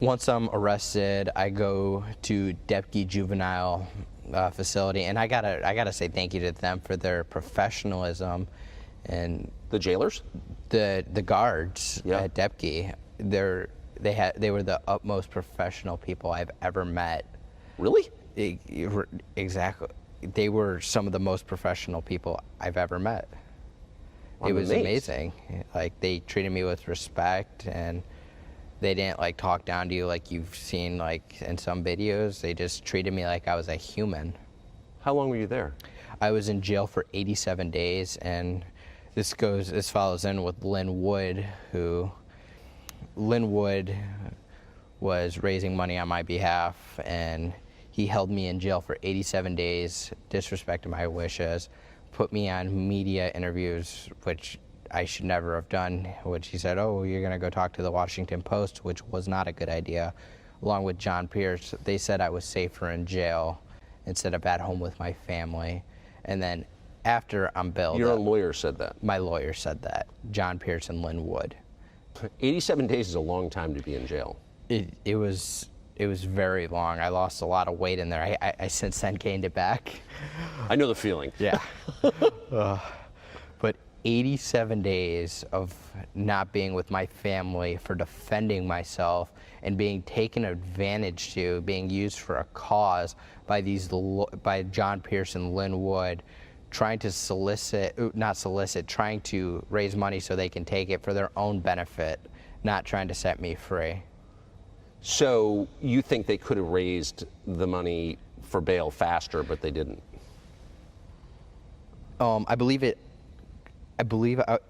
Once I'm arrested, I go to Depke Juvenile Facility, and I gotta say thank you to them for their professionalism. And The jailers? the guards Yeah. at Depke, they were the utmost professional people I've ever met. Really? Exactly. They were some of the most professional people I've ever met. I'm It was amazed. amazing. Like, they treated me with respect, and they didn't like talk down to you like you've seen like in some videos. They just treated me like I was a human. How long were you there? I was in jail for 87 days, and this follows in with Lynn Wood, Lynn Wood was raising money on my behalf, and he held me in jail for 87 days, disrespected my wishes, put me on media interviews, which I should never have done, which he said, oh, you're going to go talk to the Washington Post, which was not a good idea. Along with John Pierce, they said I was safer in jail instead of at home with my family. And then after I'm bailed Your out, own lawyer said that. my lawyer said that, John Pierce and Lynn Wood. 87 days is a long time to be in jail. It was very long. I lost a lot of weight in there. I since then gained it back. I know the feeling. Yeah. But 87 days of not being with my family, for defending myself and being taken advantage to, being used for a cause by by John Pierce and Lynn Wood, trying to trying to raise money so they can take it for their own benefit, not trying to set me free. So you think they could have raised the money for bail faster, but they didn't? I believe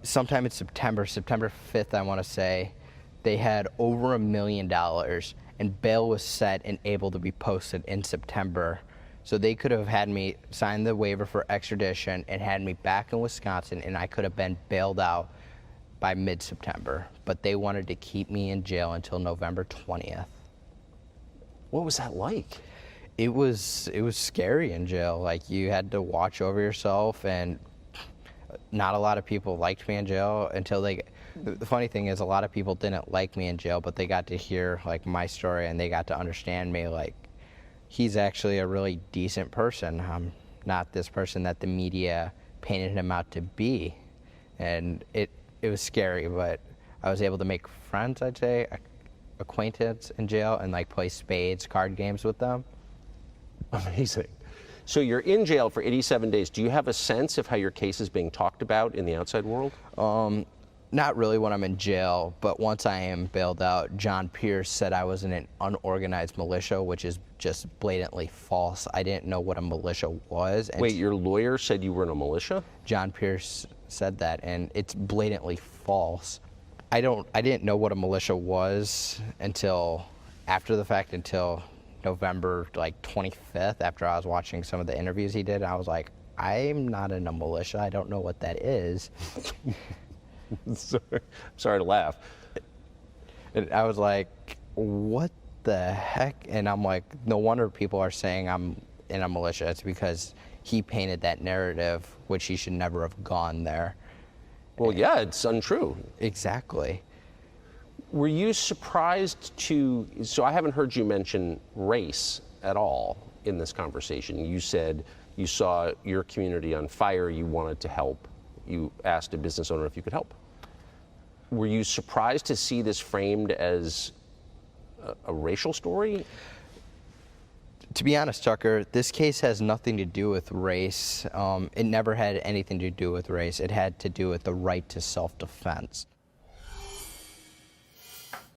sometime in September 5th, I want to say, they had over $1 million, and bail was set and able to be posted in September. So they could have had me sign the waiver for extradition and had me back in Wisconsin, and I could have been bailed out by mid-September. But they wanted to keep me in jail until November 20th. What was that like? It was scary in jail. Like, you had to watch over yourself, and not a lot of people liked me in jail until the funny thing is, a lot of people didn't like me in jail, but they got to hear like my story, and they got to understand me. Like, he's actually a really decent person. I'm not this person that the media painted him out to be. And it was scary, but I was able to make friends, I'd say, acquaintance in jail, and like play spades, card games with them. Amazing. So you're in jail for 87 days. Do you have a sense of how your case is being talked about in the outside world? Not really when I'm in jail, but once I am bailed out, John Pierce said I was in an unorganized militia, which is just blatantly false. I didn't know what a militia was. And Wait, your lawyer said you were in a militia? John Pierce said that, and it's blatantly false. I didn't know what a militia was until after the fact, until November like 25th, after I was watching some of the interviews he did. I was like, I'm not in a militia. I don't know what that is. Sorry to laugh. And I was like, what the heck? And I'm like, no wonder people are saying I'm in a militia. It's because he painted that narrative, which he should never have gone there. Well, yeah, it's untrue. Exactly. Were you surprised so I haven't heard you mention race at all in this conversation. You said you saw your community on fire, you wanted to help. You asked a business owner if you could help. Were you surprised to see this framed as a racial story? To be honest, Tucker, this case has nothing to do with race. It never had anything to do with race. It had to do with the right to self-defense.